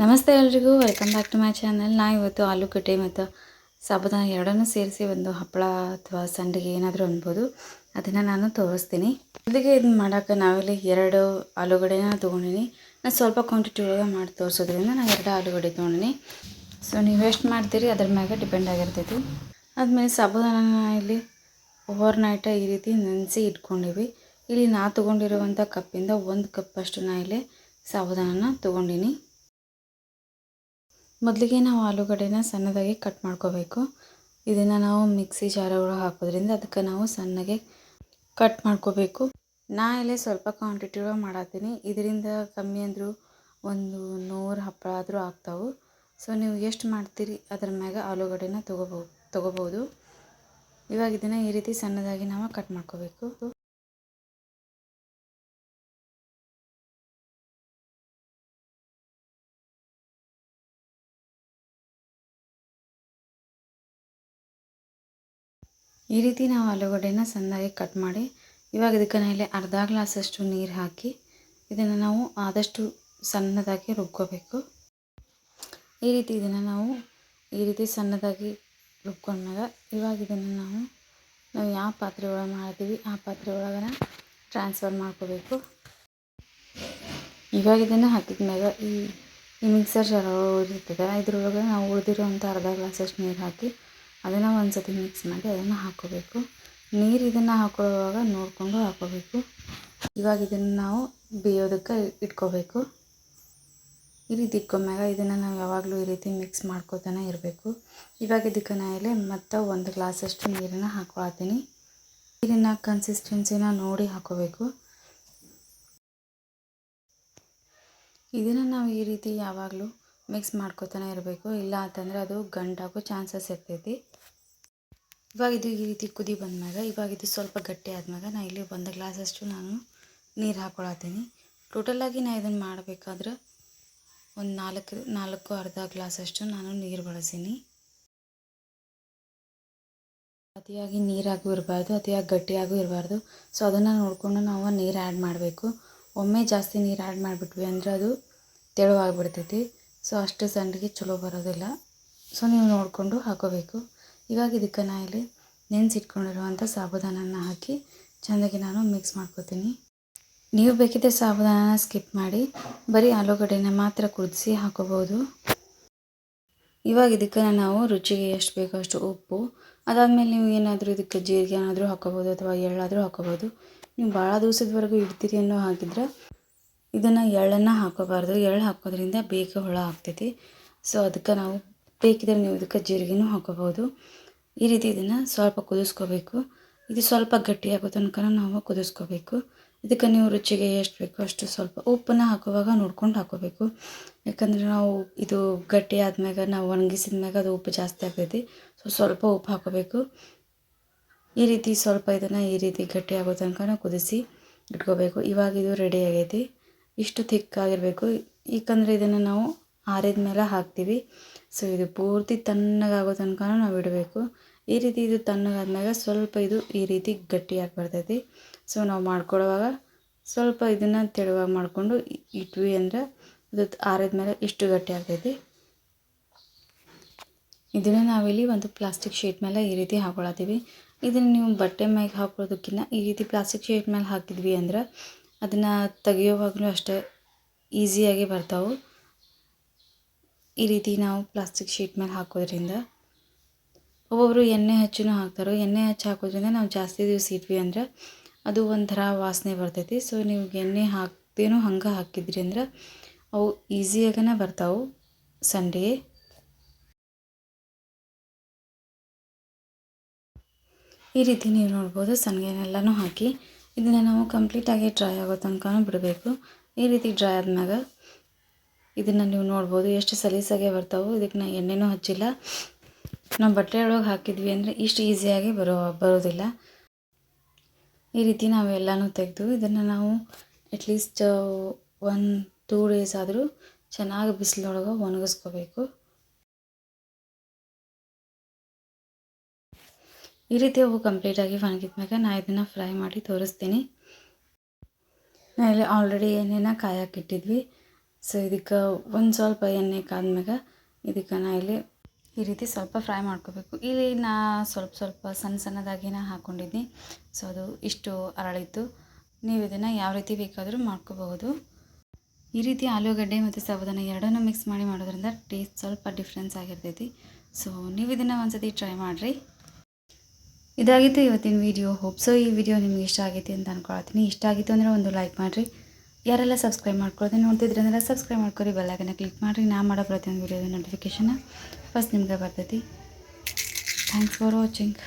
ನಮಸ್ತೆ ಎಲ್ರಿಗೂ, welcome back to my channel. ಇವತ್ತು ಆಲೂಗಡ್ಡೆ ಮತ್ತು ಸಾಬುದಾನ ಎರಡನ್ನೂ ಸೇರಿಸಿ ಒಂದು ಹಪ್ಪಳ ಅಥವಾ ಸಂಡಿಗೆ ಏನಾದರೂ ಅನ್ಬೋದು, ಅದನ್ನು ನಾನು ತೋರಿಸ್ತೀನಿ. ಮೊದಲಿಗೆ ಇದನ್ನು ಮಾಡೋಕ್ಕೆ ನಾವಿಲ್ಲಿ 2 ಆಲೂಗಡ್ಡೆನ ತೊಗೊಂಡಿನಿ. ನಾನು ಸ್ವಲ್ಪ ಕ್ವಾಂಟಿಟಿ ಒಳಗೆ ಮಾಡಿ ತೋರಿಸೋದ್ರಿಂದ ನಾನು 2 ಆಲೂಗಡ್ಡೆ ತೊಗೊಂಡಿನಿ. ಸೊ ನೀವು ಎಷ್ಟು ಮಾಡ್ತೀರಿ ಅದ್ರ ಮ್ಯಾಗೆ ಡಿಪೆಂಡ್ ಆಗಿರ್ತೈತಿ. ಆದಮೇಲೆ ಸಾಬುದಾನ ಇಲ್ಲಿ ಓವರ್ ನೈಟ್ ಈ ರೀತಿ ನೆನೆಸಿ ಇಟ್ಕೊಂಡಿವಿ. ಇಲ್ಲಿ ನಾ ತೊಗೊಂಡಿರುವಂಥ ಕಪ್ಪಿಂದ 1 ಕಪ್ಪಷ್ಟು ನಾ ಇಲ್ಲಿ ಸಾಬುದಾನ ತೊಗೊಂಡಿನಿ. ಮೊದಲಿಗೆ ನಾವು ಆಲೂಗಡ್ಡೆನ ಸಣ್ಣದಾಗಿ ಕಟ್ ಮಾಡ್ಕೋಬೇಕು. ಇದನ್ನು ನಾವು ಮಿಕ್ಸಿ ಜಾರ್ ಒಳಗೆ ಹಾಕೋದ್ರಿಂದ ಅದಕ್ಕೆ ನಾವು ಸಣ್ಣಗೆ ಕಟ್ ಮಾಡ್ಕೋಬೇಕು. ನಾ ಇಲ್ಲಿ ಸ್ವಲ್ಪ ಕ್ವಾಂಟಿಟಿ ಒಳಗೆ ಮಾಡತ್ತೀನಿ. ಇದರಿಂದ ಕಮ್ಮಿ ಅಂದರೂ ಒಂದು 100 ಹಪ್ಪಳ ಆದರೂ ಆಗ್ತಾವೆ. ಸೊ ನೀವು ಎಷ್ಟು ಮಾಡ್ತೀರಿ ಅದ್ರ ಮ್ಯಾಗ ಆಲೂಗಡ್ಡೆನ ತೊಗೋಬೋದು. ಇವಾಗ ಇದನ್ನು ಈ ರೀತಿ ಸಣ್ಣದಾಗಿ ನಾವು ಕಟ್ ಮಾಡ್ಕೋಬೇಕು. ಈ ರೀತಿ ನಾವು ಆಲೂಗಡ್ಡೆನ ಸಣ್ಣದಾಗಿ ಕಟ್ ಮಾಡಿ ಇವಾಗ ಇದಕ್ಕೆ ಇಲ್ಲಿ ಅರ್ಧ ಗ್ಲಾಸಷ್ಟು ನೀರು ಹಾಕಿ ಇದನ್ನು ನಾವು ಆದಷ್ಟು ಸಣ್ಣದಾಗಿ ರುಬ್ಕೋಬೇಕು. ಈ ರೀತಿ ಇದನ್ನು ನಾವು ಈ ರೀತಿ ಸಣ್ಣದಾಗಿ ರುಬ್ಕೊಂಡಾಗ ಇವಾಗ ಇದನ್ನು ನಾವು ಯಾವ ಪಾತ್ರೆ ಒಳಗೆ ಮಾಡ್ತೀವಿ ಆ ಪಾತ್ರೆ ಒಳಗೆ ಟ್ರಾನ್ಸ್ಫರ್ ಮಾಡ್ಕೋಬೇಕು. ಇವಾಗ ಇದನ್ನು ಹಾಕಿದ ಮ್ಯಾಗ ಈ ಮಿಕ್ಸರ್ ಜಾರ್ ಇರ್ತದೆ, ಇದ್ರೊಳಗೆ ನಾವು ಉಳಿದಿರೋವಂಥ ಅರ್ಧ ಗ್ಲಾಸಷ್ಟು ನೀರು ಹಾಕಿ ಅದನ್ನು ಒಂದು ಸತಿ ಮಿಕ್ಸ್ ಮಾಡಿ ಅದನ್ನು ಹಾಕ್ಕೋಬೇಕು. ನೀರು ಇದನ್ನು ಹಾಕೊಳ್ಳುವಾಗ ನೋಡಿಕೊಂಡು ಹಾಕ್ಕೋಬೇಕು. ಇವಾಗ ಇದನ್ನು ನಾವು ಬೇಯೋದಕ್ಕೆ ಇಟ್ಕೋಬೇಕು. ಈ ರೀತಿ ಇಟ್ಕೊಂಡ್ಮ್ಯಾಗ ಇದನ್ನು ನಾವು ಯಾವಾಗಲೂ ಈ ರೀತಿ ಮಿಕ್ಸ್ ಮಾಡ್ಕೋತಾನೆ ಇರಬೇಕು. ಇವಾಗ ಇದಕ್ಕೆ ನಾನು ಮತ್ತೆ 1 ಗ್ಲಾಸಷ್ಟು ನೀರನ್ನು ಹಾಕ್ಕೊಳ್ತೀನಿ. ನೀರಿನ ಕನ್ಸಿಸ್ಟೆನ್ಸಿನ ನೋಡಿ ಹಾಕ್ಕೋಬೇಕು. ಇದನ್ನು ನಾವು ಈ ರೀತಿ ಯಾವಾಗಲೂ ಮಿಕ್ಸ್ ಮಾಡ್ಕೋತಾನೆ ಇರಬೇಕು, ಇಲ್ಲ ಅಂತಂದರೆ ಅದು ಗಂಟಾಗೋ ಚಾನ್ಸಸ್ ಇರ್ತೈತಿ. ಇವಾಗ ಇದು ಈ ರೀತಿ ಕುದಿ ಬಂದ್ಮ್ಯಾಗ ಇವಾಗ ಇದು ಸ್ವಲ್ಪ ಗಟ್ಟಿ ಆದ್ಮ್ಯಾಗ ನಾನು ಇಲ್ಲಿ 1 ಗ್ಲಾಸಷ್ಟು ನಾನು ನೀರು ಹಾಕ್ಕೊಳತ್ತೀನಿ. ಟೋಟಲಾಗಿ ನಾನು ಇದನ್ನು ಮಾಡಬೇಕಾದ್ರೆ ಒಂದು 4 ಅರ್ಧ ಗ್ಲಾಸಷ್ಟು ನಾನು ನೀರು ಬಳಸೀನಿ. ಅತಿಯಾಗಿ ನೀರಾಗೂ ಇರಬಾರ್ದು, ಅತಿಯಾಗಿ ಗಟ್ಟಿಯಾಗೂ ಇರಬಾರ್ದು. ಸೊ ಅದನ್ನು ನೋಡಿಕೊಂಡು ನಾವು ನೀರು ಆ್ಯಡ್ ಮಾಡಬೇಕು. ಒಮ್ಮೆ ಜಾಸ್ತಿ ನೀರು ಆ್ಯಡ್ ಮಾಡಿಬಿಟ್ವಿ ಅಂದರೆ ಅದು ತೆಳುವಾಗಿಬಿಡ್ತೈತಿ. ಸೊ ಅಷ್ಟು ಸಂಡಿಗೆ ಚಲೋ ಬರೋದಿಲ್ಲ. ಸೊ ನೀವು ನೋಡಿಕೊಂಡು ಹಾಕೋಬೇಕು. ಇವಾಗ ಇದಕ್ಕೆ ನಾನು ಇಲ್ಲಿ ನೆನೆಸಿಟ್ಕೊಂಡಿರುವಂಥ ಸಾಬುದಾನನ ಹಾಕಿ ಚೆಂದಾಗಿ ನಾನು ಮಿಕ್ಸ್ ಮಾಡ್ಕೋತೀನಿ. ನೀವು ಬೇಕಿದ್ದರೆ ಸಾಬುದಾನ ಸ್ಕಿಪ್ ಮಾಡಿ ಬರೀ ಆಲೂಗಡ್ಡೆನ ಮಾತ್ರ ಕುದಿಸಿ ಹಾಕೋಬೋದು. ಇವಾಗ ಇದಕ್ಕೆ ನಾವು ರುಚಿಗೆ ಎಷ್ಟು ಬೇಕೋ ಅಷ್ಟು ಉಪ್ಪು, ಅದಾದಮೇಲೆ ನೀವು ಏನಾದರೂ ಇದಕ್ಕೆ ಜೀರಿಗೆ ಏನಾದರೂ ಹಾಕೋಬೋದು ಅಥವಾ ಎಳ್ಳಾದರೂ ಹಾಕೋಬೋದು. ನೀವು ಭಾಳ ದಿವಸದವರೆಗೂ ಇಡ್ತೀರಿ ಅನ್ನೋ ಹಾಕಿದ್ರೆ ಇದನ್ನು ಎಳ್ಳನ್ನು ಹಾಕೋಬಾರ್ದು. ಎಳ್ಳು ಹಾಕೋದ್ರಿಂದ ಬೇಗ ಹುಳ ಆಗ್ತೈತಿ. ಸೊ ಅದಕ್ಕೆ ನಾವು ಬೇಕಿದ್ರೆ ನೀವು ಇದಕ್ಕೆ ಜೀರಿಗೆನೂ ಹಾಕೋಬೋದು. ಈ ರೀತಿ ಇದನ್ನು ಸ್ವಲ್ಪ ಕುದಿಸ್ಕೋಬೇಕು. ಇದು ಸ್ವಲ್ಪ ಗಟ್ಟಿಯಾಗೋ ತನಕ ನಾವು ಕುದಿಸ್ಕೋಬೇಕು. ಇದಕ್ಕೆ ನೀವು ರುಚಿಗೆ ಎಷ್ಟು ಬೇಕೋ ಅಷ್ಟು ಸ್ವಲ್ಪ ಉಪ್ಪನ್ನು ಹಾಕುವಾಗ ನೋಡ್ಕೊಂಡು ಹಾಕೋಬೇಕು. ಯಾಕಂದರೆ ನಾವು ಇದು ಗಟ್ಟಿ ಆದ್ಮ್ಯಾಗ ನಾವು ಒಣಗಿಸಿದ ಮ್ಯಾಗ ಅದು ಉಪ್ಪು ಜಾಸ್ತಿ ಆಗ್ತೈತಿ. ಸೊ ಸ್ವಲ್ಪ ಉಪ್ಪು ಹಾಕೋಬೇಕು. ಈ ರೀತಿ ಸ್ವಲ್ಪ ಇದನ್ನು ಈ ರೀತಿ ಗಟ್ಟಿ ಆಗೋ ತನಕ ಕುದಿಸಿ ಇಟ್ಕೋಬೇಕು. ಇವಾಗ ಇದು ರೆಡಿ ಆಗೈತಿ. ಇಷ್ಟು ಥಿಕ್ಕಾಗಿರಬೇಕು, ಏಕೆಂದರೆ ಇದನ್ನು ನಾವು ಆರಿದ ಮೇಲೆ ಹಾಕ್ತೀವಿ. ಸೊ ಇದು ಪೂರ್ತಿ ತಣ್ಣಗಾಗೋ ತನಕ ನಾವು ಇಡಬೇಕು. ಈ ರೀತಿ ಇದು ತಣ್ಣಗಾದ್ಮ್ಯಾಗ ಸ್ವಲ್ಪ ಇದು ಈ ರೀತಿ ಗಟ್ಟಿಯಾಗಿ ಬರ್ತೈತಿ. ಸೊ ನಾವು ಮಾಡ್ಕೊಳ್ಳೋವಾಗ ಸ್ವಲ್ಪ ಇದನ್ನು ತೆಳುವಾಗಿ ಮಾಡಿಕೊಂಡು ಇಟ್ವಿ ಅಂದರೆ ಅದು ಆರಿದ ಮೇಲೆ ಇಷ್ಟು ಗಟ್ಟಿ ಆಗ್ತೈತಿ. ಇದನ್ನು ನಾವಿಲ್ಲಿ ಒಂದು ಪ್ಲಾಸ್ಟಿಕ್ ಶೀಟ್ ಮೇಲೆ ಈ ರೀತಿ ಹಾಕೊಳತ್ತೀವಿ. ಇದನ್ನು ನೀವು ಬಟ್ಟೆ ಮ್ಯಾಗೆ ಹಾಕೊಳ್ಳೋದಕ್ಕಿಂತ ಈ ರೀತಿ ಪ್ಲಾಸ್ಟಿಕ್ ಶೀಟ್ ಮೇಲೆ ಹಾಕಿದ್ವಿ ಅಂದ್ರೆ ಅದನ್ನು ತೆಗಿಯೋವಾಗಲೂ ಅಷ್ಟೇ ಈಸಿಯಾಗಿ ಬರ್ತಾವೆ. ಈ ರೀತಿ ನಾವು ಪ್ಲಾಸ್ಟಿಕ್ ಶೀಟ್ ಮೇಲೆ ಹಾಕೋದ್ರಿಂದ ಒಬ್ಬೊಬ್ಬರು ಎಣ್ಣೆ ಹಚ್ಚಿನೂ ಹಾಕ್ತಾರೆ. ಎಣ್ಣೆ ಹಚ್ಚಿ ಹಾಕೋದ್ರಿಂದ ನಾವು ಜಾಸ್ತಿ ದಿವಸ ಇಟ್ವಿ ಅಂದ್ರೆ ಅದು ಒಂಥರ ವಾಸನೆ ಬರ್ತೈತಿ. ಸೊ ನೀವು ಎಣ್ಣೆ ಹಾಕ್ದೇನೂ ಹಂಗೆ ಹಾಕಿದ್ರಿ ಅಂದ್ರೆ ಅವು ಈಸಿಯಾಗನೇ ಬರ್ತಾವೆ ಸಂಡಿಗೆ. ಈ ರೀತಿ ನೀವು ನೋಡ್ಬೋದು ಸಂಡಿಗೆನೆಲ್ಲನೂ ಹಾಕಿ ಇದನ್ನು ನಾವು ಕಂಪ್ಲೀಟಾಗಿ ಡ್ರೈ ಆಗೋ ತನಕ ಬಿಡಬೇಕು. ಈ ರೀತಿ ಡ್ರೈ ಆದ್ಮ್ಯಾಗ ಇದನ್ನು ನೀವು ನೋಡ್ಬೋದು ಎಷ್ಟು ಸಲೀಸಾಗೆ ಬರ್ತಾವೆ. ಇದಕ್ಕೆ ನಾನು ಎಣ್ಣೆನೂ ಹಚ್ಚಿಲ್ಲ. ನಾವು ಬಟ್ಟೆ ಒಳಗೆ ಹಾಕಿದ್ವಿ ಅಂದರೆ ಇಷ್ಟು ಈಸಿಯಾಗಿ ಬರೋದಿಲ್ಲ. ಈ ರೀತಿ ನಾವೆಲ್ಲನೂ ತೆಗೆದು ಇದನ್ನು ನಾವು ಅಟ್ಲೀಸ್ಟ್ 1-2 ಡೇಸ್ ಆದರೂ ಚೆನ್ನಾಗಿ ಬಿಸಿಲೊಳಗೆ ಒಣಗಿಸ್ಕೋಬೇಕು. ಈ ರೀತಿ ಅವು ಕಂಪ್ಲೀಟಾಗಿ ಒಣಗಿದ್ಮ್ಯಾಗ ನಾನು ಇದನ್ನು ಫ್ರೈ ಮಾಡಿ ತೋರಿಸ್ತೀನಿ. ನಾನು ಇಲ್ಲಿ ಆಲ್ರೆಡಿ ಎಣ್ಣೆನ ಕಾಯಕ್ಕಿಟ್ಟಿದ್ವಿ. ಸೊ ಇದಕ್ಕೆ ಒಂದು ಸ್ವಲ್ಪ ಎಣ್ಣೆ ಕಾದ್ಮ್ಯಾಗ ಇದಕ್ಕೆ ನಾ ಇಲ್ಲಿ ಈ ರೀತಿ ಸ್ವಲ್ಪ ಫ್ರೈ ಮಾಡ್ಕೋಬೇಕು. ಇಲ್ಲಿ ನಾ ಸ್ವಲ್ಪ ಸಣ್ಣದಾಗಿ ಹಾಕ್ಕೊಂಡಿದ್ನಿ. ಸೊ ಅದು ಇಷ್ಟು ಅರಳಿತ್ತು. ನೀವು ಇದನ್ನು ಯಾವ ರೀತಿ ಬೇಕಾದರೂ ಮಾಡ್ಕೋಬಹುದು. ಈ ರೀತಿ ಆಲೂಗಡ್ಡೆ ಮತ್ತು ಸಾಬೂದಾನ ಎರಡನ್ನೂ ಮಿಕ್ಸ್ ಮಾಡಿ ಮಾಡೋದ್ರಿಂದ ಟೇಸ್ಟ್ ಸ್ವಲ್ಪ ಡಿಫ್ರೆನ್ಸ್ ಆಗಿರ್ತೈತಿ. ಸೊ ನೀವು ಇದನ್ನು ಒಂದ್ಸತಿ ಟ್ರೈ ಮಾಡಿರಿ. ಇದಾಗಿತ್ತು ಇವತ್ತಿನ ವಿಡಿಯೋ. ಹೋಪ್ಸೋ ಈ ವಿಡಿಯೋ ನಿಮ್ಗೆ ಇಷ್ಟ ಆಗೈತಿ ಅಂತ ಅಂದ್ಕೊಳ್ತೀನಿ. ಇಷ್ಟ ಆಗಿತ್ತು ಅಂದರೆ ಒಂದು ಲೈಕ್ ಮಾಡಿರಿ. ಯಾರೆಲ್ಲ ಸಬ್ಸ್ಕ್ರೈಬ್ ಮಾಡ್ಕೊಳ್ತೀನಿ ನೋಡ್ತಿದ್ರೆ ಅಂದರೆ ಸಬ್ಸ್ಕ್ರೈಬ್ ಮಾಡ್ಕೊರಿ, ಬೆಲ್ಲೈಕನ್ನ ಕ್ಲಿಕ್ ಮಾಡಿರಿ. ನಾ ಮಾಡೋ ಪ್ರತಿಯೊಂದು ವಿಡಿಯೋದ ನೋಟಿಫಿಕೇಷನ್ ಫಸ್ಟ್ ನಿಮ್ಗೆ ಬರ್ತೈತಿ. Thanks for watching.